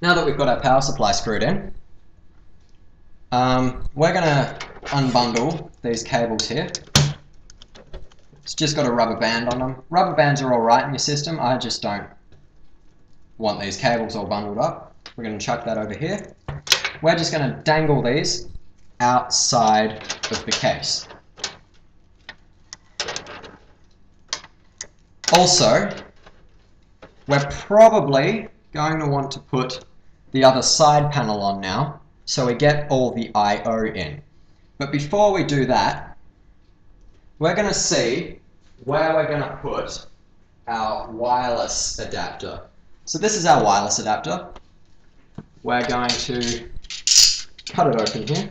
Now that we've got our power supply screwed in, we're going to unbundle these cables here. It's just got a rubber band on them. Rubber bands are alright in your system, I just don't want these cables all bundled up. We're going to chuck that over here. We're just going to dangle these outside of the case. Also, we're probably going to want to put the other side panel on now, so we get all the I/O in. But before we do that, we're going to see where we're going to put our wireless adapter. So this is our wireless adapter. We're going to cut it open here.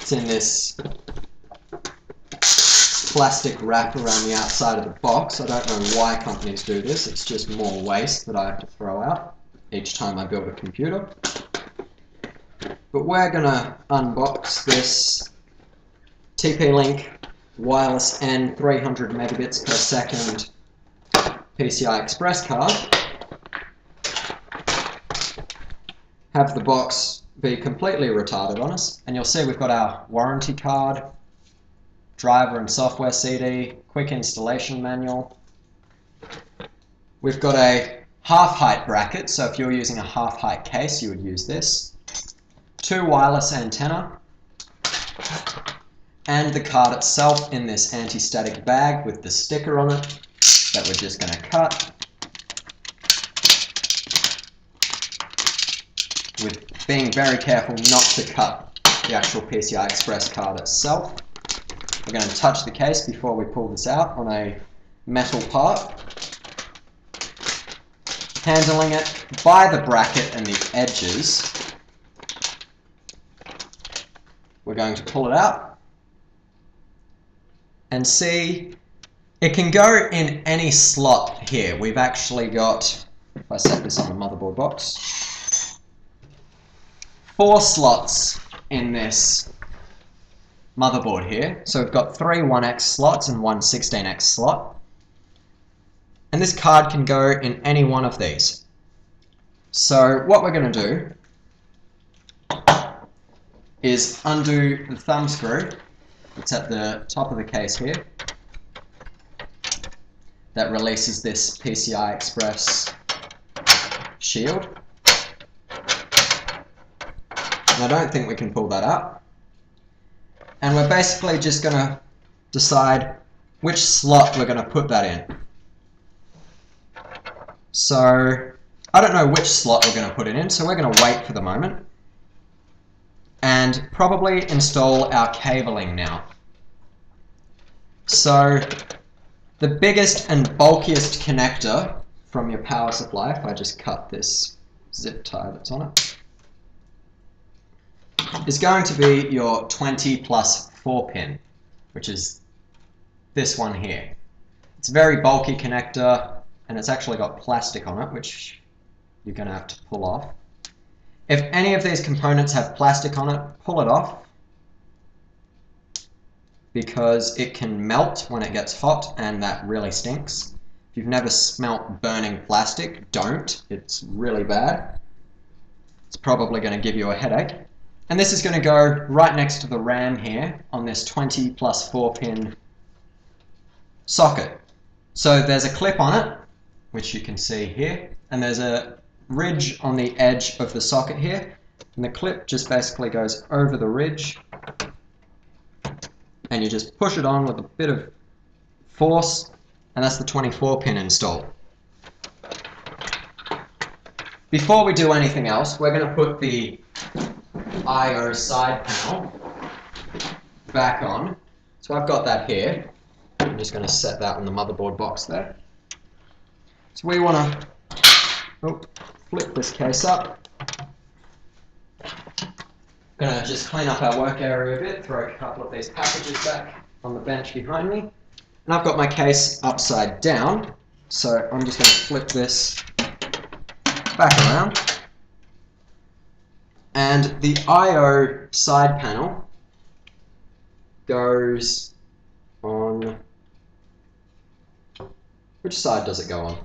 It's in this plastic wrap around the outside of the box. I don't know why companies do this. It's just more waste that I have to throw out each time I build a computer. But we're going to unbox this TP-Link wireless N 300 megabits per second PCI Express card. Have the box be completely retarded on us, and you'll see we've got our warranty card, driver and software CD, quick installation manual. We've got a half-height bracket, so if you're using a half-height case you would use this. 2 wireless antenna, and the card itself in this anti-static bag with the sticker on it that we're just going to cut, with being very careful not to cut the actual PCI Express card itself. We're going to touch the case before we pull this out on a metal part, handling it by the bracket and the edges. We're going to pull it out and see it can go in any slot here. We've actually got, if I set this on the motherboard box, 4 slots in this motherboard here. So we've got 3 1x slots and 1 16x slot. And this card can go in any one of these. So what we're going to do is undo the thumb screw that's at the top of the case here that releases this PCI Express shield. And I don't think we can pull that out. And we're basically just going to decide which slot we're going to put that in. So I don't know which slot we're going to put it in, so we're going to wait for the moment and probably install our cabling now. So the biggest and bulkiest connector from your power supply, if I just cut this zip tie that's on it, is going to be your 20 plus 4 pin, which is this one here. It's a very bulky connector, and it's actually got plastic on it, which you're going to have to pull off. If any of these components have plastic on it, pull it off, because it can melt when it gets hot, and that really stinks. If you've never smelt burning plastic, don't. It's really bad. It's probably going to give you a headache. And this is going to go right next to the RAM here on this 20 plus 4 pin socket. So there's a clip on it, which you can see here, and there's a ridge on the edge of the socket here, and the clip just basically goes over the ridge, and you just push it on with a bit of force, and that's the 24 pin installed. Before we do anything else, we're going to put the I/O side panel back on. So I've got that here. I'm just going to set that on the motherboard box there. So we want to flip this case up. Going to just clean up our work area a bit, throw a couple of these packages back on the bench behind me. And I've got my case upside down, so I'm just going to flip this back around. And the I/O side panel goes on... Which side does it go on?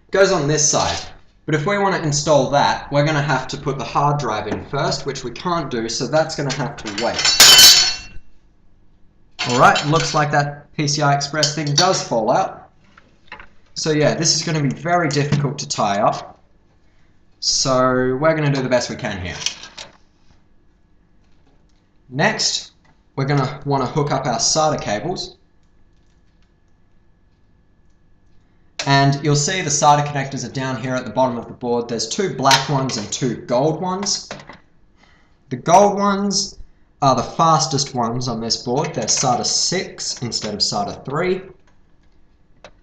It goes on this side. But if we want to install that, we're going to have to put the hard drive in first, which we can't do, so that's going to have to wait. Alright, looks like that PCI Express thing does fall out. So yeah, this is going to be very difficult to tie up. So we're going to do the best we can here. Next, we're going to want to hook up our SATA cables. And you'll see the SATA connectors are down here at the bottom of the board. There's two black ones and two gold ones. The gold ones are the fastest ones on this board. They're SATA 6 instead of SATA 3.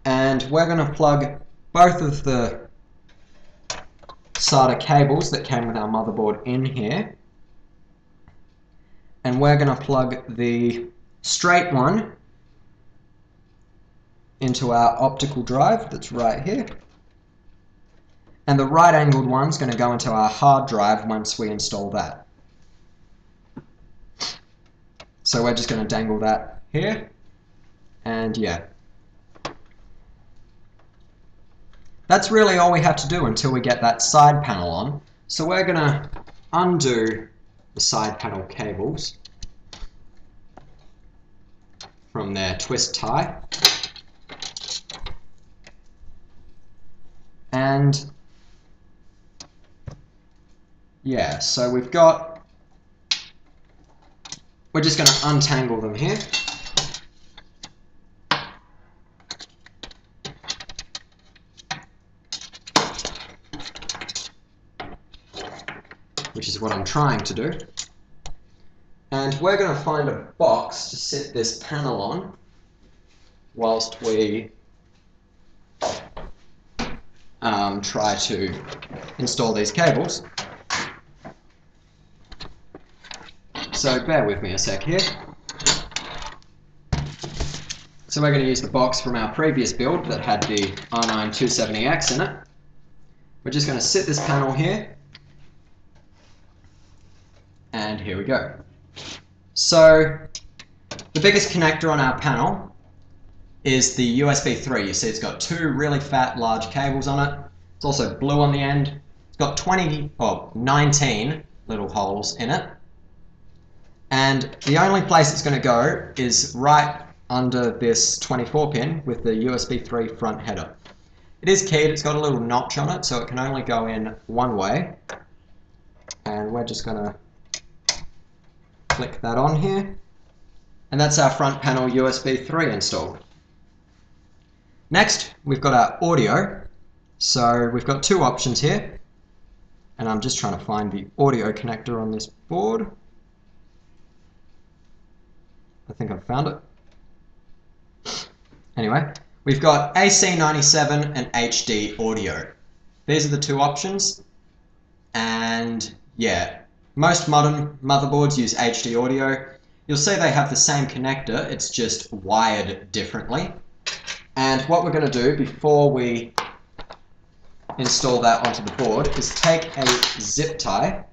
And we're going to plug both of the SATA cables that came with our motherboard in here. And we're going to plug the straight one into our optical drive that's right here. And the right angled one's going to go into our hard drive once we install that. So we're just going to dangle that here. And yeah. That's really all we have to do until we get that side panel on. So we're going to undo the side panel cables from their twist tie. And yeah, so we're just going to untangle them here. Which is what I'm trying to do. And we're going to find a box to sit this panel on whilst we try to install these cables. So bear with me a sec here. So we're going to use the box from our previous build that had the R9-270X in it. We're just going to sit this panel here. And here we go. So the biggest connector on our panel is the USB 3. You see it's got two really fat large cables on it. It's also blue on the end. It's got 19 little holes in it. And the only place it's going to go is right under this 24 pin with the USB 3 front header. It is keyed, it's got a little notch on it, so it can only go in one way. And we're just going to click that on here. And that's our front panel USB 3 installed. Next, we've got our audio. So we've got two options here. And I'm just trying to find the audio connector on this board. I think I've found it. Anyway, we've got AC97 and HD audio. These are the two options. And yeah, most modern motherboards use HD audio. You'll see they have the same connector, it's just wired differently. And what we're going to do before we install that onto the board is take a zip tie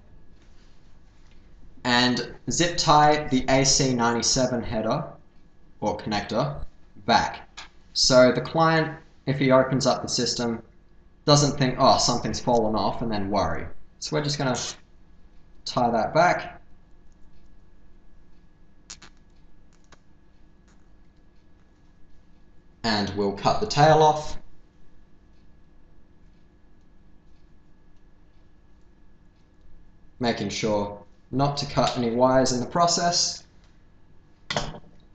and zip tie the AC97 header or connector back. So the client, if he opens up the system, doesn't think, oh, something's fallen off, and then worry. So we're just going to tie that back. And we'll cut the tail off. Making sure not to cut any wires in the process.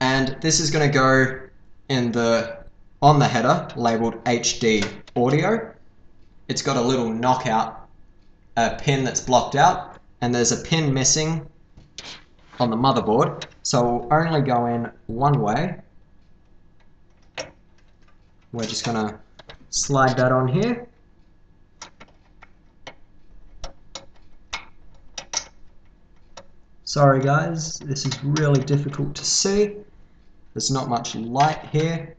And this is going to go in on the header labeled HD audio. It's got a little knockout pin that's blocked out, and there's a pin missing on the motherboard, so it will only go in one way. We're just going to slide that on here. Sorry guys, this is really difficult to see. There's not much light here.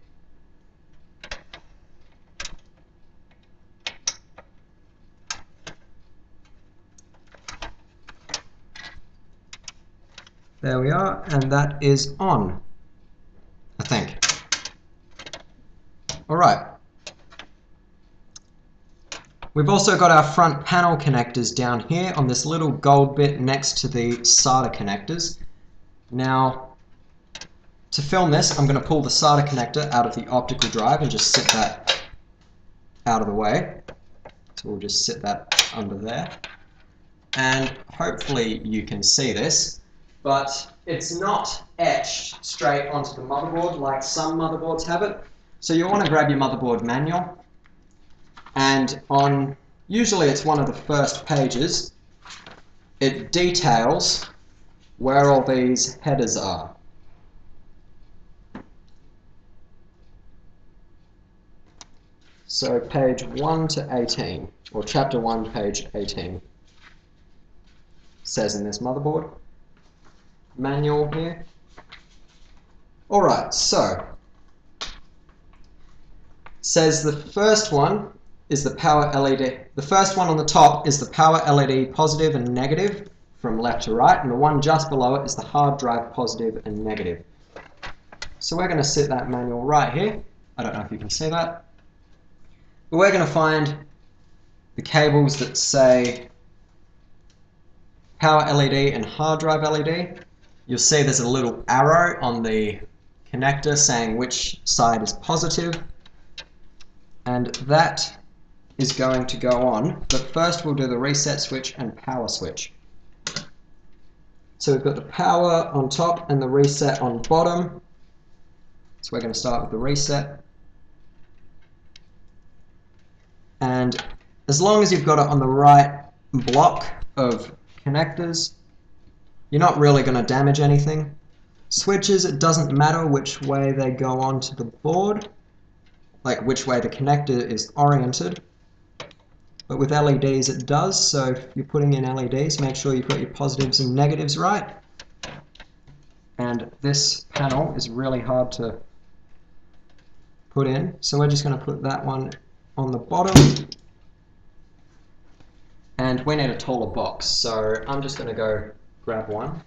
There we are, and that is on, I think. Alright. We've also got our front panel connectors down here on this little gold bit next to the SATA connectors. Now, to film this, I'm going to pull the SATA connector out of the optical drive and just sit that out of the way. So we'll just sit that under there. And hopefully you can see this, but it's not etched straight onto the motherboard like some motherboards have it. So you want to grab your motherboard manual, and on, usually it's one of the first pages, it details where all these headers are. So page 1 to 18, or chapter 1, page 18, says in this motherboard manual here. Alright, so, says the first one is the power LED. The first one on the top is the power LED positive and negative from left to right, and the one just below it is the hard drive positive and negative. So we're going to sit that manual right here. I don't know if you can see that. But we're going to find the cables that say power LED and hard drive LED. You'll see there's a little arrow on the connector saying which side is positive, and that is going to go on, but first we'll do the reset switch and power switch. So we've got the power on top and the reset on bottom. So we're going to start with the reset. And as long as you've got it on the right block of connectors, you're not really going to damage anything. Switches, it doesn't matter which way they go onto the board, like which way the connector is oriented. But with LEDs it does, so if you're putting in LEDs, make sure you put your positives and negatives right. And this panel is really hard to put in, so we're just going to put that one on the bottom. And we need a taller box, so I'm just going to go grab one.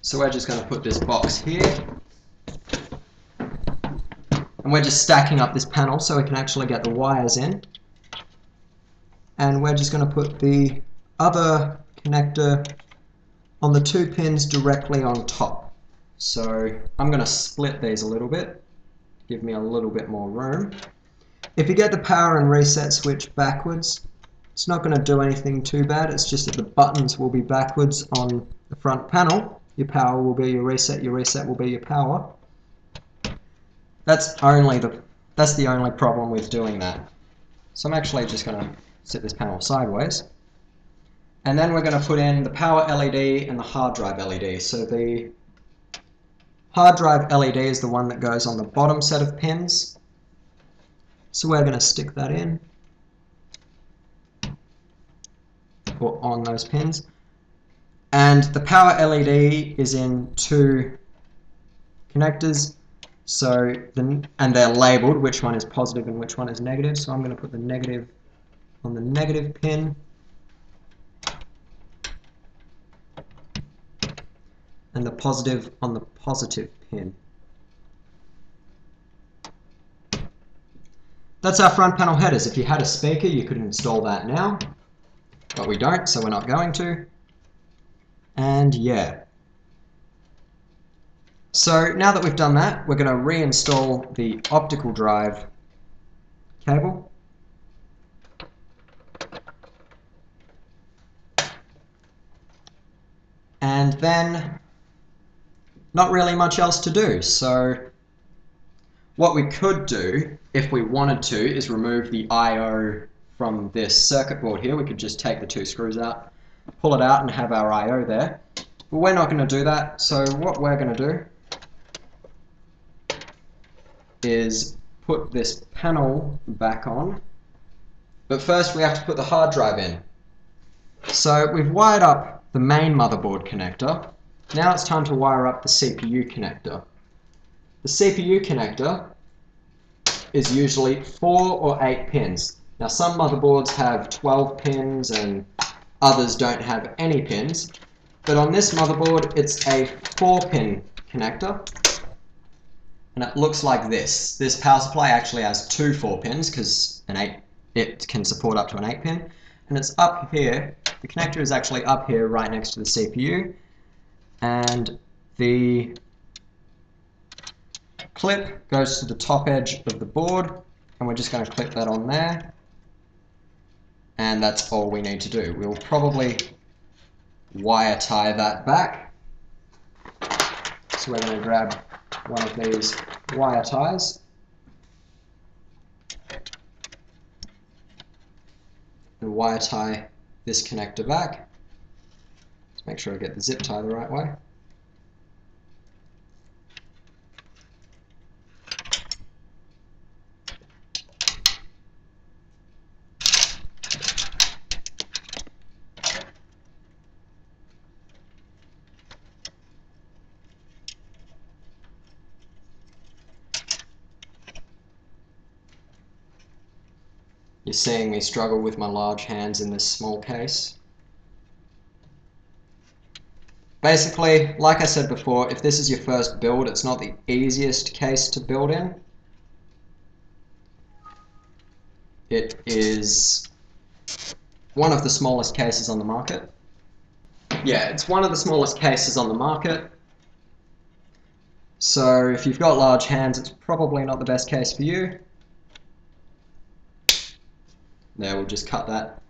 So we're just going to put this box here, and we're just stacking up this panel so we can actually get the wires in, and we're just going to put the other connector on the 2 pins directly on top. So I'm going to split these a little bit, give me a little bit more room. If you get the power and reset switch backwards, it's not going to do anything too bad, it's just that the buttons will be backwards on the front panel. Your power will be your reset will be your power. That's the only problem with doing that. So I'm actually just going to set this panel sideways. And then we're going to put in the power LED and the hard drive LED. So the hard drive LED is the one that goes on the bottom set of pins. So we're going to stick that in, or on those pins. And the power LED is in 2 connectors, so and they're labeled which one is positive and which one is negative. So I'm going to put the negative on the negative pin, and the positive on the positive pin. That's our front panel headers. If you had a speaker, you could install that now, but we don't, so we're not going to. And yeah. So now that we've done that, we're going to reinstall the optical drive cable. And then not really much else to do. So what we could do, if we wanted to, is remove the I/O from this circuit board here. We could just take the 2 screws out, pull it out, and have our I/O there. But we're not going to do that, so what we're going to do is put this panel back on. But first we have to put the hard drive in. So we've wired up the main motherboard connector. Now it's time to wire up the CPU connector. The CPU connector is usually 4 or 8 pins. Now some motherboards have 12 pins and others don't have any pins. But on this motherboard it's a 4-pin connector. And it looks like this. This power supply actually has 2 4-pins because it can support up to an 8-pin. And it's up here. The connector is actually up here right next to the CPU. And the clip goes to the top edge of the board. And we're just going to clip that on there. And that's all we need to do. We'll probably wire tie that back. So we're going to grab one of these wire ties. And wire tie this connector back. Let's make sure I get the zip tie the right way. You're seeing me struggle with my large hands in this small case. Basically, like I said before, if this is your first build, it's not the easiest case to build in. It is one of the smallest cases on the market. Yeah, it's one of the smallest cases on the market. So if you've got large hands, it's probably not the best case for you. There, we'll just cut that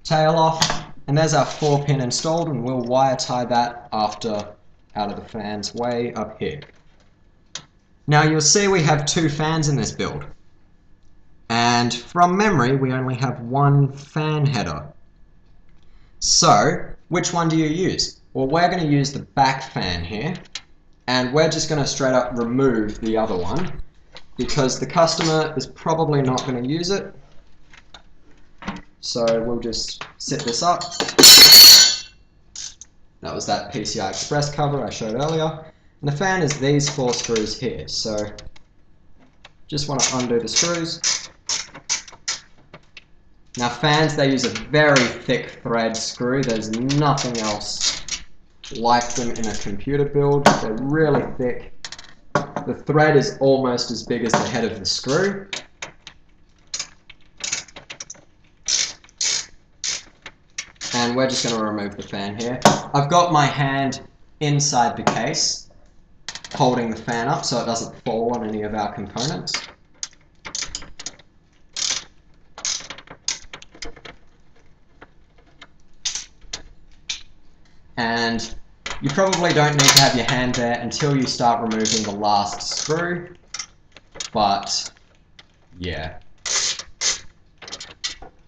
tail off, and there's our 4-pin installed, and we'll wire tie that after out of the fan's way up here. Now you'll see we have 2 fans in this build, and from memory we only have 1 fan header. So which one do you use? Well, we're going to use the back fan here, and we're just going to straight up remove the other one because the customer is probably not going to use it. So we'll just set this up. That was that PCI Express cover I showed earlier. And the fan is these 4 screws here. So just want to undo the screws. Now fans, they use a very thick thread screw. There's nothing else like them in a computer build. They're really thick. The thread is almost as big as the head of the screw. And we're just going to remove the fan here. I've got my hand inside the case, holding the fan up so it doesn't fall on any of our components. And you probably don't need to have your hand there until you start removing the last screw, but yeah.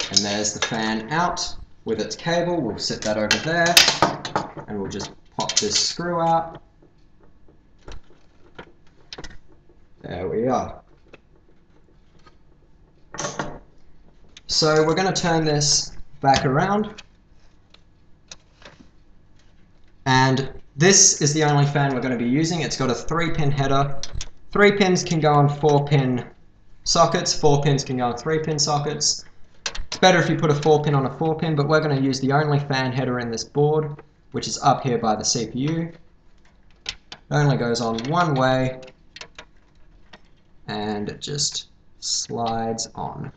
And there's the fan out with its cable. We'll set that over there, and we'll just pop this screw out. There we are. So we're going to turn this back around, and this is the only fan we're going to be using. It's got a 3-pin header. 3 pins can go on 4-pin sockets, 4 pins can go on 3-pin sockets. It's better if you put a 4-pin on a 4-pin, but we're going to use the only fan header in this board, which is up here by the CPU. It only goes on one way, and it just slides on.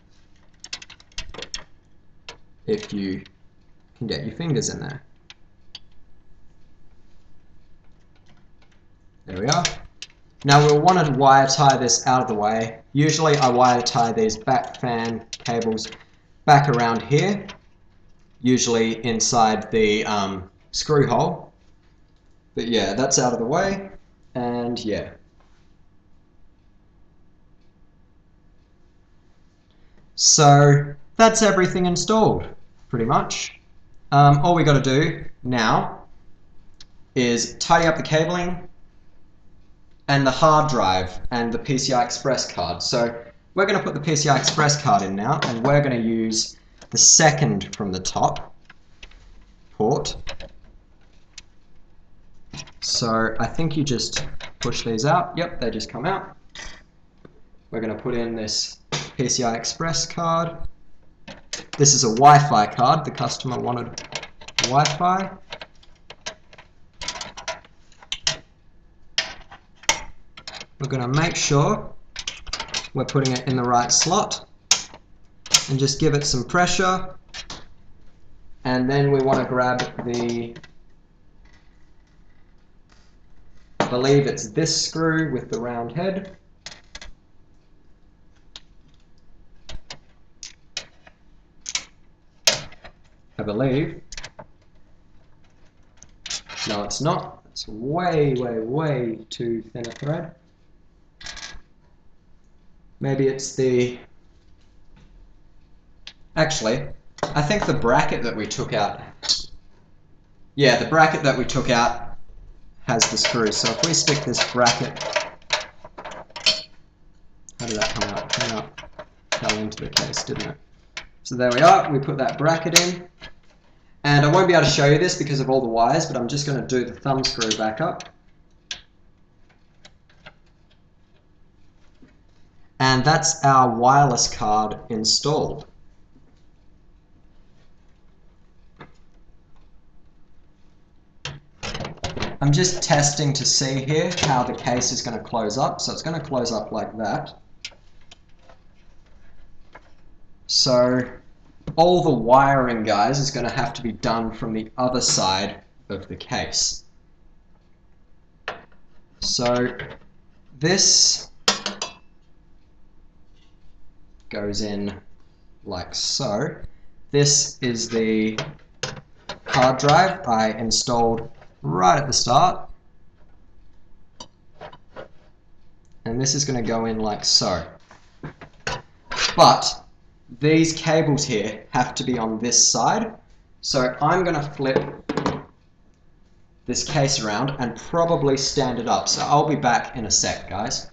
If you can get your fingers in there. There we are. Now we'll want to wire tie this out of the way. Usually I wire tie these back fan cables back around here, usually inside the screw hole. But yeah, that's out of the way, and yeah. So that's everything installed, pretty much. All we got to do now is tidy up the cabling and the hard drive and the PCI Express card. So we're going to put the PCI Express card in now, and we're going to use the second from the top port. So I think you just push these out. Yep, they just come out. We're going to put in this PCI Express card. This is a Wi-Fi card. The customer wanted Wi-Fi. We're going to make sure we're putting it in the right slot and just give it some pressure. And then we want to grab the, I believe it's this screw with the round head. I believe. No, it's not. It's way, way, way too thin a thread. Maybe it's the... Actually, I think the bracket that we took out... Yeah, the bracket that we took out has the screws. So if we stick this bracket... How did that come out? It came out, fell into the case, didn't it? So there we are. We put that bracket in. And I won't be able to show you this because of all the wires, but I'm just going to do the thumb screw back up. And that's our wireless card installed. I'm just testing to see here how the case is going to close up. So it's going to close up like that. So all the wiring, guys, is going to have to be done from the other side of the case. So this goes in like so. This is the hard drive I installed right at the start. And this is going to go in like so. But these cables here have to be on this side. So I'm going to flip this case around and probably stand it up. So I'll be back in a sec, guys.